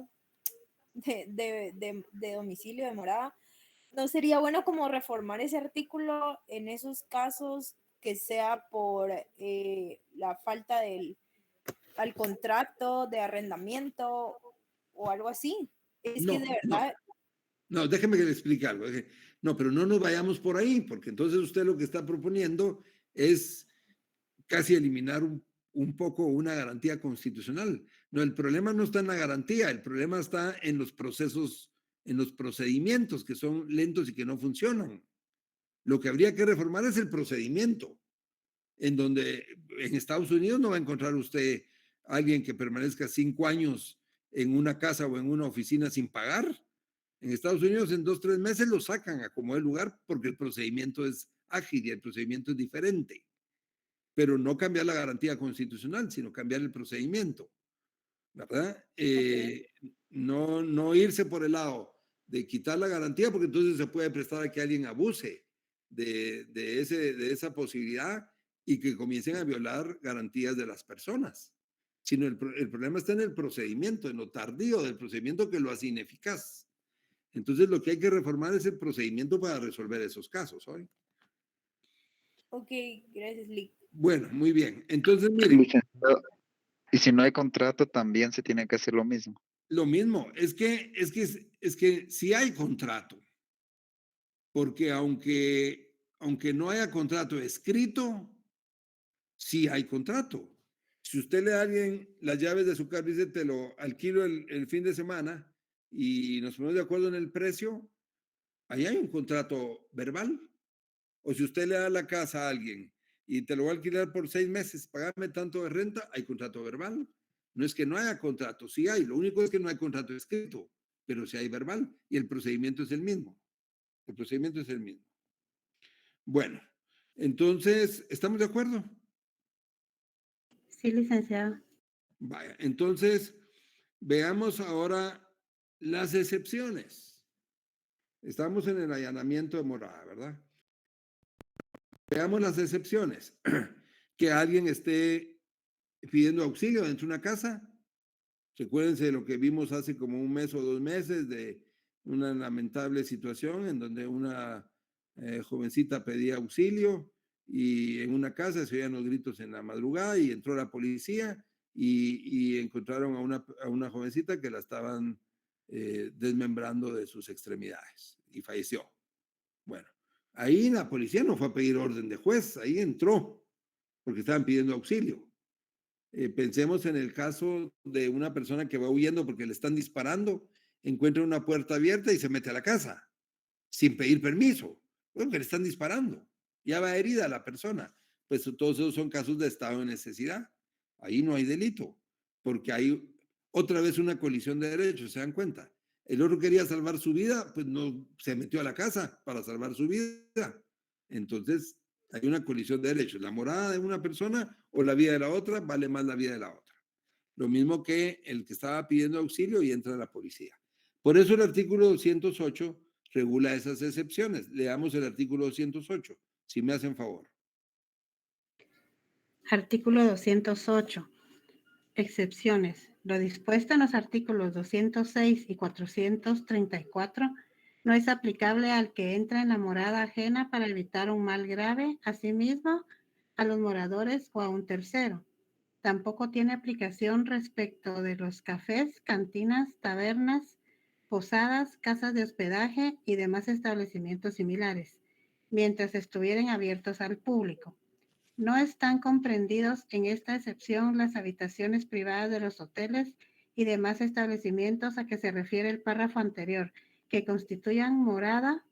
de domicilio, de morada. ¿No sería bueno como reformar ese artículo en esos casos que sea por la falta al contrato de arrendamiento o algo así? Es que de verdad... No, déjeme que le explique algo. No, pero no nos vayamos por ahí, porque entonces usted lo que está proponiendo es casi eliminar un poco una garantía constitucional. No, el problema no está en la garantía, el problema está en los procesos, en los procedimientos que son lentos y que no funcionan. Lo que habría que reformar es el procedimiento, en donde en Estados Unidos no va a encontrar usted a alguien que permanezca 5 años en una casa o en una oficina sin pagar. En Estados Unidos en 2 o 3 meses lo sacan a como el lugar porque el procedimiento es ágil y el procedimiento es diferente. Pero no cambiar la garantía constitucional, sino cambiar el procedimiento, ¿verdad? No irse por el lado de quitar la garantía porque entonces se puede prestar a que alguien abuse de esa posibilidad y que comiencen a violar garantías de las personas. Sino el problema está en el procedimiento, en lo tardío del procedimiento que lo hace ineficaz. Entonces lo que hay que reformar es el procedimiento para resolver esos casos hoy. Ok, gracias, Lic. Bueno, muy bien. Entonces, miren. Y si no hay contrato, también se tiene que hacer lo mismo. Lo mismo, es que sí hay contrato, porque aunque no haya contrato escrito, sí hay contrato. Si usted le da a alguien las llaves de su carro y dice, te lo alquilo el fin de semana y nos ponemos de acuerdo en el precio, ahí hay un contrato verbal. O si usted le da la casa a alguien y te lo voy a alquilar por 6 meses, pagarme tanto de renta, hay contrato verbal. No es que no haya contrato, sí hay. Lo único es que no hay contrato escrito, pero sí hay verbal y el procedimiento es el mismo. El procedimiento es el mismo. Bueno, entonces, ¿estamos de acuerdo? Sí, licenciado. Vaya, entonces, veamos ahora las excepciones. Estamos en el allanamiento de morada, ¿verdad? Veamos las excepciones. Que alguien esté pidiendo auxilio dentro de una casa. Recuérdense de lo que vimos hace como 1 mes o 2 meses de una lamentable situación en donde una jovencita pedía auxilio y en una casa se oían los gritos en la madrugada y entró la policía y encontraron a una jovencita que la estaban desmembrando de sus extremidades y falleció. Bueno, ahí la policía no fue a pedir orden de juez, ahí entró porque estaban pidiendo auxilio. Pensemos en el caso de una persona que va huyendo porque le están disparando, encuentra una puerta abierta y se mete a la casa sin pedir permiso, porque le están disparando. Ya va herida la persona, pues todos esos son casos de estado de necesidad. Ahí no hay delito, porque hay otra vez una colisión de derechos, ¿se dan cuenta? El otro quería salvar su vida, pues no se metió a la casa para salvar su vida. Entonces, hay una colisión de derechos. La morada de una persona o la vida de la otra vale más la vida de la otra. Lo mismo que el que estaba pidiendo auxilio y entra la policía. Por eso el artículo 208 regula esas excepciones. Leamos el artículo 208, si me hacen favor. Artículo 208. Excepciones. Lo dispuesto en los artículos 206 y 434 no es aplicable al que entra en la morada ajena para evitar un mal grave a sí mismo, a los moradores o a un tercero. Tampoco tiene aplicación respecto de los cafés, cantinas, tabernas, posadas, casas de hospedaje y demás establecimientos similares, mientras estuvieran abiertos al público. No están comprendidos en esta excepción las habitaciones privadas de los hoteles y demás establecimientos a que se refiere el párrafo anterior, que constituyan morada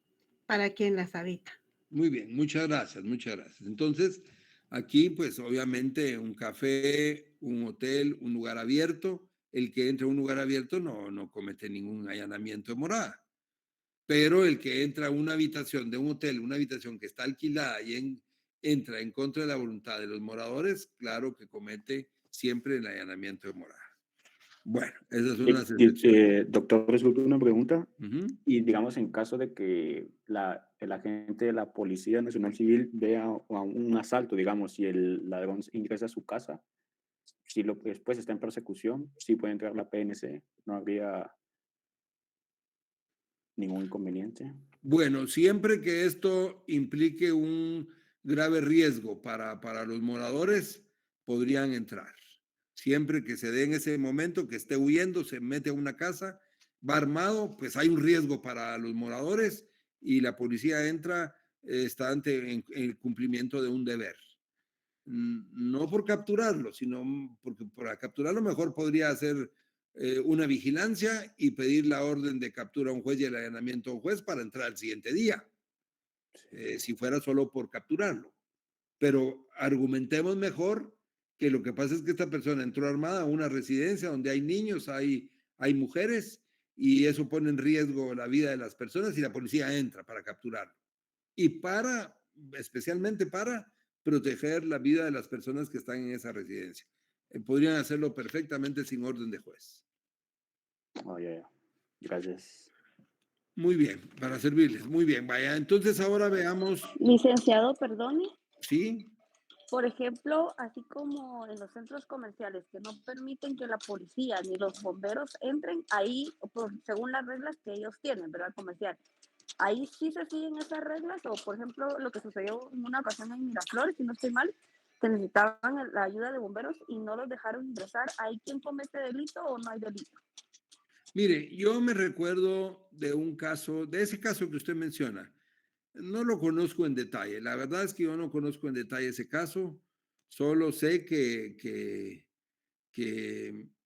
para quien las habita. Muy bien, muchas gracias, muchas gracias. Entonces, aquí, pues obviamente un café, un hotel, un lugar abierto, el que entra a un lugar abierto no comete ningún allanamiento de morada. Pero el que entra a una habitación de un hotel, una habitación que está alquilada y entra en contra de la voluntad de los moradores, claro que comete siempre el allanamiento de morada. Bueno, esas son las excepciones. Doctor, resulta una pregunta. Ujú. Y digamos, en caso de que el agente de la Policía Nacional Civil vea un asalto, digamos, si el ladrón ingresa a su casa, si después está en persecución, sí puede entrar la PNC, no habría ningún inconveniente. Bueno, siempre que esto implique un grave riesgo para los moradores, podrían entrar. Siempre que se dé en ese momento, que esté huyendo, se mete a una casa, va armado, pues hay un riesgo para los moradores y la policía entra, está ante el cumplimiento de un deber. No por capturarlo, sino porque para capturarlo mejor podría hacer una vigilancia y pedir la orden de captura a un juez y el allanamiento a un juez para entrar al siguiente día, si fuera solo por capturarlo. Pero argumentemos mejor que lo que pasa es que esta persona entró armada a una residencia donde hay niños, hay mujeres, y eso pone en riesgo la vida de las personas y la policía entra para capturarlo. Y especialmente para proteger la vida de las personas que están en esa residencia. Podrían hacerlo perfectamente sin orden de juez. Oh, yeah. Gracias. Muy bien, para servirles. Muy bien, vaya. Entonces ahora veamos. Licenciado, perdone. Sí. Por ejemplo, así como en los centros comerciales que no permiten que la policía ni los bomberos entren, ahí, según las reglas que ellos tienen, ¿verdad? Comercial. Ahí sí se siguen esas reglas, o por ejemplo, lo que sucedió en una ocasión en Miraflores, si no estoy mal, que necesitaban la ayuda de bomberos y no los dejaron ingresar. ¿Hay quien comete delito o no hay delito? Mire, yo me recuerdo de ese caso que usted menciona. No lo conozco en detalle. La verdad es que yo no conozco en detalle ese caso. Solo sé que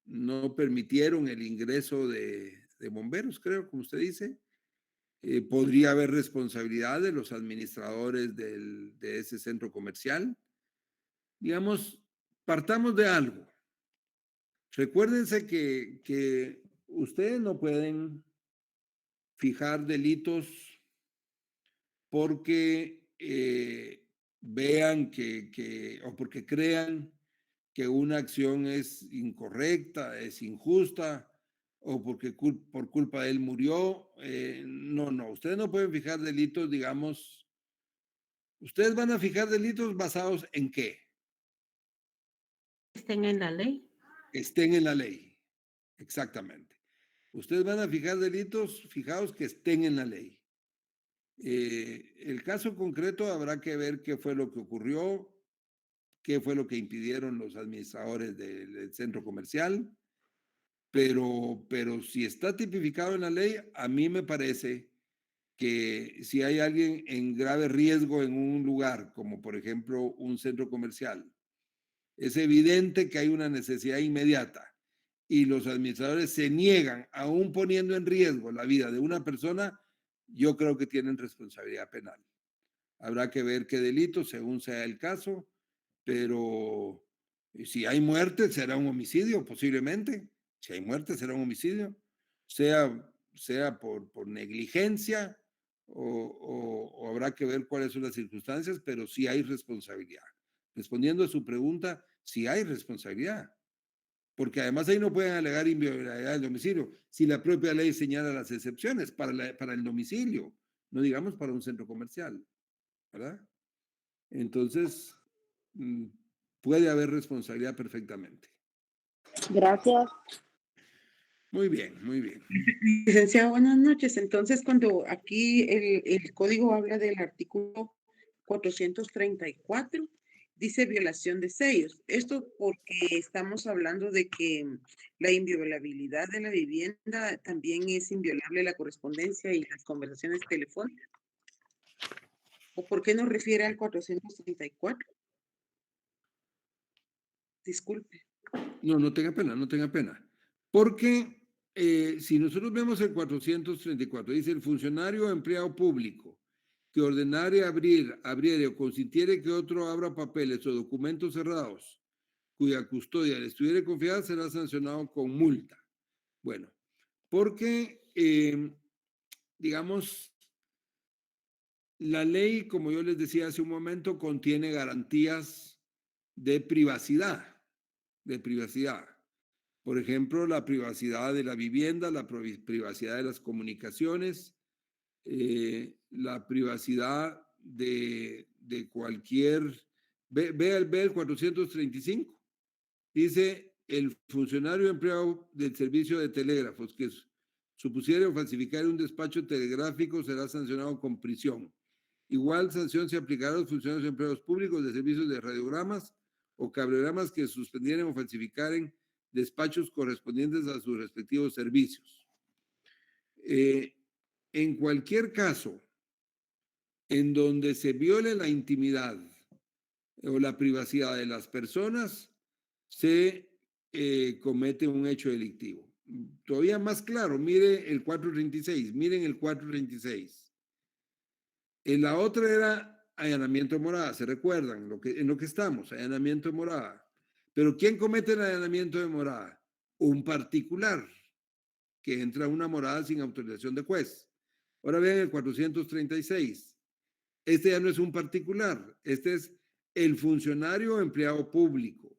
no permitieron el ingreso de bomberos, creo, como usted dice. Podría haber responsabilidad de los administradores de ese centro comercial. Digamos, partamos de algo. Recuérdense que ustedes no pueden fijar delitos porque vean o porque crean que una acción es incorrecta, es injusta, o porque por culpa de él murió. No, ustedes no pueden fijar delitos, digamos. Ustedes van a fijar delitos basados en qué? Estén en la ley. Estén en la ley, exactamente. Ustedes van a fijar delitos fijados que estén en la ley. El caso concreto habrá que ver qué fue lo que ocurrió, qué fue lo que impidieron los administradores del centro comercial, pero si está tipificado en la ley, a mí me parece que si hay alguien en grave riesgo en un lugar, como por ejemplo un centro comercial, es evidente que hay una necesidad inmediata y los administradores se niegan, aún poniendo en riesgo la vida de una persona, yo creo que tienen responsabilidad penal. Habrá que ver qué delito, según sea el caso, pero si hay muerte, será un homicidio, posiblemente. Si hay muerte, será un homicidio, sea por negligencia o habrá que ver cuáles son las circunstancias, pero sí hay responsabilidad. Respondiendo a su pregunta, sí hay responsabilidad, porque además ahí no pueden alegar inviolabilidad del domicilio, si la propia ley señala las excepciones para el domicilio, no digamos para un centro comercial, ¿verdad? Entonces, puede haber responsabilidad perfectamente. Gracias. Muy bien, muy bien. Licenciado, buenas noches. Entonces, cuando aquí el código habla del artículo 434, dice violación de sellos. Esto porque estamos hablando de que la inviolabilidad de la vivienda también es inviolable la correspondencia y las conversaciones telefónicas. ¿O por qué nos refiere al 434? Disculpe. No, no tenga pena, no tenga pena. Porque si nosotros vemos el 434, dice el funcionario o empleado público que ordenare abriere o consintiere que otro abra papeles o documentos cerrados cuya custodia le estuviere confiada será sancionado con multa. Bueno, porque, digamos, la ley, como yo les decía hace un momento, contiene garantías de privacidad, Por ejemplo, la privacidad de la vivienda, la privacidad de las comunicaciones, la privacidad de cualquier... Ve el 435. Dice, el funcionario empleado del servicio de telégrafos que supusiere o falsificar un despacho telegráfico será sancionado con prisión. Igual sanción se aplicará a los funcionarios empleados públicos de servicios de radiogramas o cablegramas que suspendieren o falsificaren despachos correspondientes a sus respectivos servicios. En cualquier caso, en donde se viole la intimidad o la privacidad de las personas, se comete un hecho delictivo. Todavía más claro, mire el 436, miren el 436. En la otra era allanamiento de morada, ¿se recuerdan? En lo que estamos, allanamiento de morada. Pero ¿quién comete el allanamiento de morada? Un particular que entra a una morada sin autorización de juez. Ahora vean el 436. Este ya no es un particular, este es el funcionario o empleado público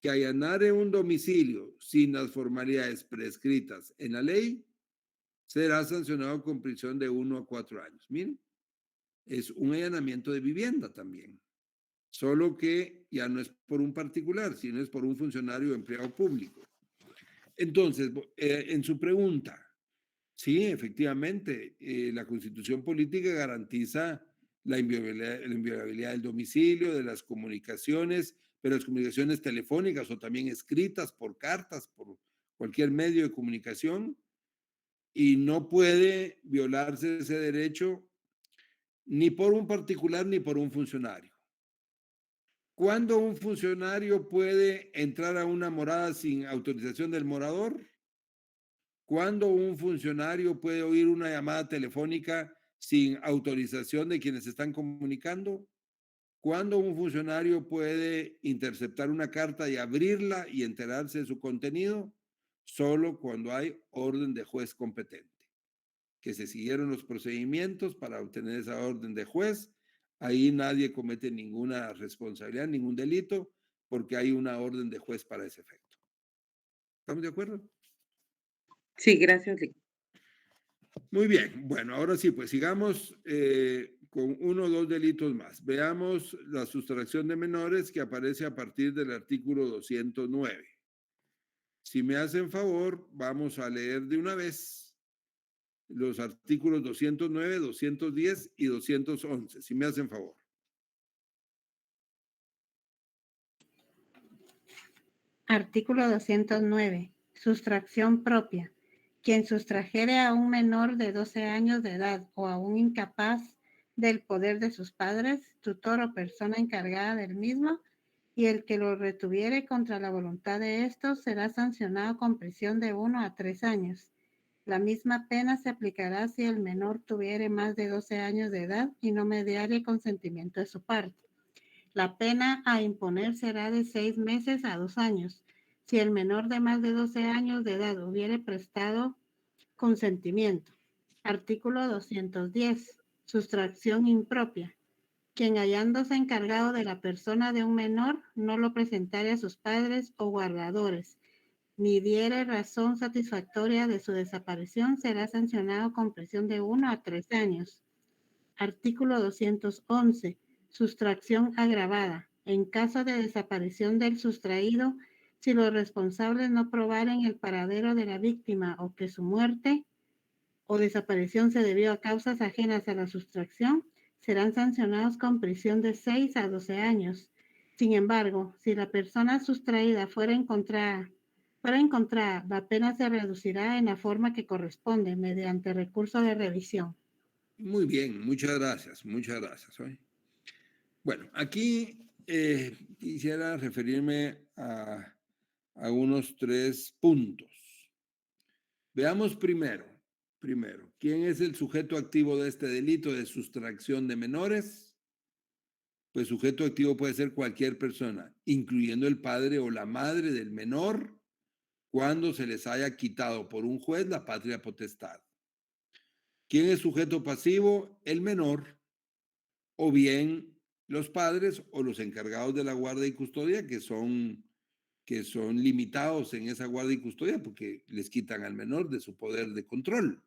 que allanare un domicilio sin las formalidades prescritas en la ley, será sancionado con prisión de 1 a 4 años. Miren, es un allanamiento de vivienda también, solo que ya no es por un particular, sino es por un funcionario o empleado público. Entonces, en su pregunta, sí, efectivamente, la Constitución Política garantiza la inviolabilidad del domicilio, de las comunicaciones, pero las comunicaciones telefónicas o también escritas por cartas, por cualquier medio de comunicación, y no puede violarse ese derecho ni por un particular ni por un funcionario. ¿Cuándo un funcionario puede entrar a una morada sin autorización del morador? ¿Cuándo un funcionario puede oír una llamada telefónica sin autorización de quienes están comunicando? ¿Cuándo un funcionario puede interceptar una carta y abrirla y enterarse de su contenido? Solo cuando hay orden de juez competente. Que se siguieron los procedimientos para obtener esa orden de juez. Ahí nadie comete ninguna responsabilidad, ningún delito, porque hay una orden de juez para ese efecto. ¿Estamos de acuerdo? Sí, gracias. Muy bien, bueno, ahora sí, pues sigamos con 1 o 2 delitos más. Veamos la sustracción de menores que aparece a partir del artículo 209. Si me hacen favor, vamos a leer de una vez los artículos 209, 210 y 211, si me hacen favor. Artículo 209. Sustracción propia. Quien sustrajere a un menor de 12 años de edad o a un incapaz del poder de sus padres, tutor o persona encargada del mismo, y el que lo retuviere contra la voluntad de estos será sancionado con prisión de 1 a 3 años. La misma pena se aplicará si el menor tuviere más de 12 años de edad y no mediare consentimiento de su parte. La pena a imponer será de 6 meses a 2 años. Si el menor de más de 12 años de edad hubiere prestado consentimiento. Artículo 210. Sustracción impropia. Quien hallándose encargado de la persona de un menor no lo presentare a sus padres o guardadores, ni diere razón satisfactoria de su desaparición, será sancionado con prisión de 1 a 3 años. Artículo 211. Sustracción agravada. En caso de desaparición del sustraído, si los responsables no probaren el paradero de la víctima o que su muerte o desaparición se debió a causas ajenas a la sustracción, serán sancionados con prisión de 6 a 12 años. Sin embargo, si la persona sustraída fuera encontrada, la pena se reducirá en la forma que corresponde mediante recurso de revisión. Muy bien, muchas gracias, muchas gracias. ¿Oye? Bueno, aquí quisiera referirme a unos 3 puntos. Veamos primero, ¿quién es el sujeto activo de este delito de sustracción de menores? Pues sujeto activo puede ser cualquier persona, incluyendo el padre o la madre del menor, cuando se les haya quitado por un juez la patria potestad. ¿Quién es sujeto pasivo? El menor, o bien los padres o los encargados de la guardia y custodia, que son limitados en esa guardia y custodia porque les quitan al menor de su poder de control.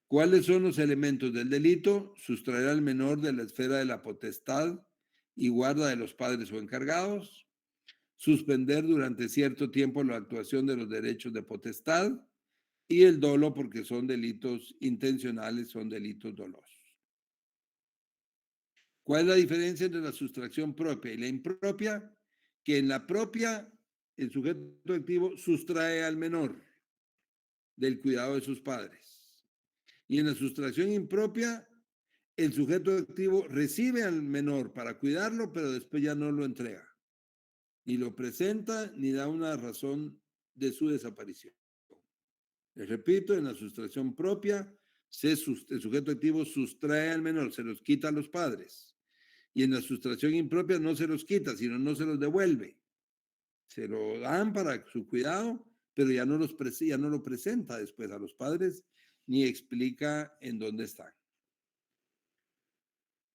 ¿Cuáles son los elementos del delito? Sustraer al menor de la esfera de la potestad y guarda de los padres o encargados. Suspender durante cierto tiempo la actuación de los derechos de potestad. Y el dolo, porque son delitos intencionales, son delitos dolosos. ¿Cuál es la diferencia entre la sustracción propia y la impropia? Que en la propia, el sujeto activo sustrae al menor del cuidado de sus padres. Y en la sustracción impropia, el sujeto activo recibe al menor para cuidarlo, pero después ya no lo entrega. Ni lo presenta, ni da una razón de su desaparición. Les repito, en la sustracción propia, el sujeto activo sustrae al menor, se los quita a los padres. Y en la sustracción impropia no se los quita, sino no se los devuelve. Se lo dan para su cuidado, pero ya no lo presenta después a los padres, ni explica en dónde están.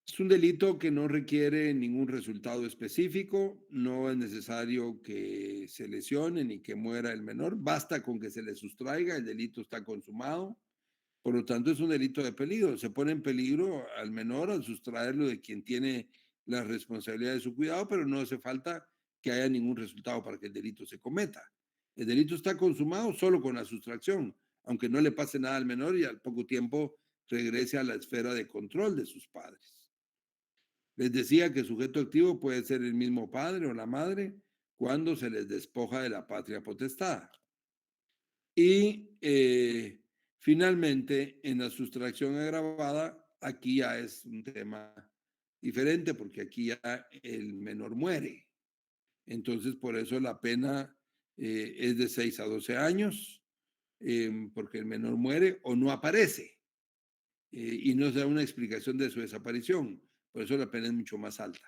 Es un delito que no requiere ningún resultado específico, no es necesario que se lesione ni que muera el menor, basta con que se le sustraiga, el delito está consumado, por lo tanto es un delito de peligro, se pone en peligro al menor al sustraerlo de quien tiene la responsabilidad de su cuidado, pero no hace falta que haya ningún resultado para que el delito se cometa. El delito está consumado solo con la sustracción, aunque no le pase nada al menor y al poco tiempo regrese a la esfera de control de sus padres. Les decía que el sujeto activo puede ser el mismo padre o la madre cuando se les despoja de la patria potestad. Y finalmente, en la sustracción agravada, aquí ya es un tema diferente porque aquí ya el menor muere. Entonces, por eso la pena es de 6 a 12 años, porque el menor muere o no aparece y no se da una explicación de su desaparición. Por eso la pena es mucho más alta.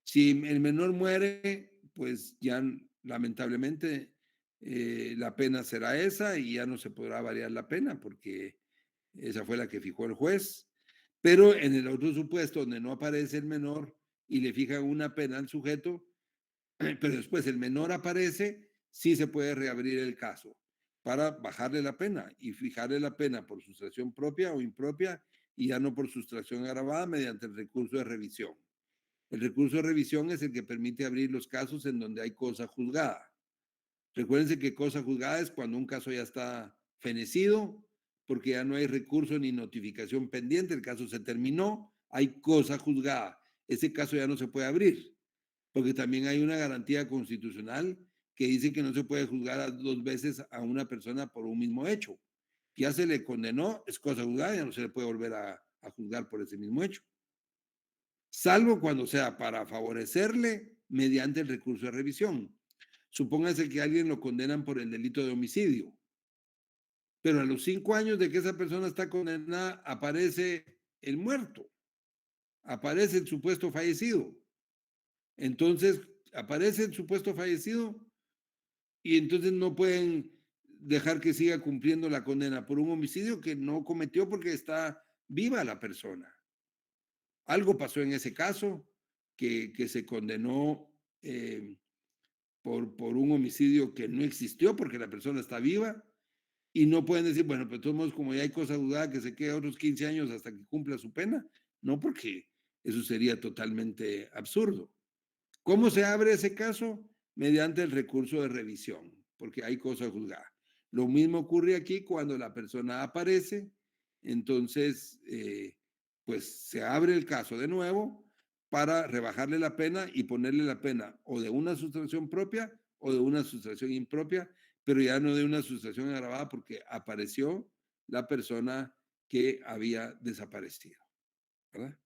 Si el menor muere, pues ya lamentablemente la pena será esa y ya no se podrá variar la pena porque esa fue la que fijó el juez. Pero en el otro supuesto donde no aparece el menor y le fijan una pena al sujeto, pero después el menor aparece, sí se puede reabrir el caso para bajarle la pena y fijarle la pena por sustracción propia o impropia y ya no por sustracción agravada mediante el recurso de revisión. El recurso de revisión es el que permite abrir los casos en donde hay cosa juzgada. Recuérdense que cosa juzgada es cuando un caso ya está fenecido, porque ya no hay recurso ni notificación pendiente, el caso se terminó, hay cosa juzgada. Ese caso ya no se puede abrir, porque también hay una garantía constitucional que dice que no se puede juzgar 2 veces a una persona por un mismo hecho. Ya se le condenó, es cosa juzgada, ya no se le puede volver a juzgar por ese mismo hecho. Salvo cuando sea para favorecerle mediante el recurso de revisión. Supóngase que a alguien lo condenan por el delito de homicidio, pero a los 5 años de que esa persona está condenada aparece el muerto, aparece el supuesto fallecido. Entonces, aparece el supuesto fallecido y entonces no pueden dejar que siga cumpliendo la condena por un homicidio que no cometió porque está viva la persona. Algo pasó en ese caso que se condenó por un homicidio que no existió porque la persona está viva y no pueden decir, bueno, pero de todos modos, como ya hay cosa dudada, que se quede otros 15 años hasta que cumpla su pena. No, porque eso sería totalmente absurdo. ¿Cómo se abre ese caso? Mediante el recurso de revisión, porque hay cosa juzgada. Lo mismo ocurre aquí cuando la persona aparece, entonces, pues se abre el caso de nuevo para rebajarle la pena y ponerle la pena o de una sustracción propia o de una sustracción impropia, pero ya no de una sustracción agravada porque apareció la persona que había desaparecido, ¿verdad?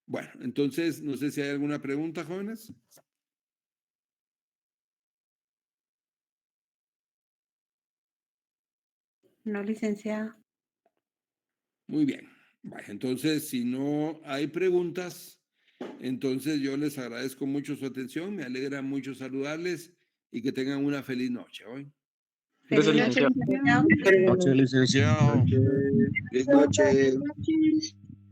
Bueno, entonces, no sé si hay alguna pregunta, jóvenes. No, licenciado. Muy bien. Vaya, entonces, si no hay preguntas, entonces yo les agradezco mucho su atención, me alegra mucho saludarles y que tengan una feliz noche hoy. Feliz noche, licenciado. Noche, licenciado. Buenas noches.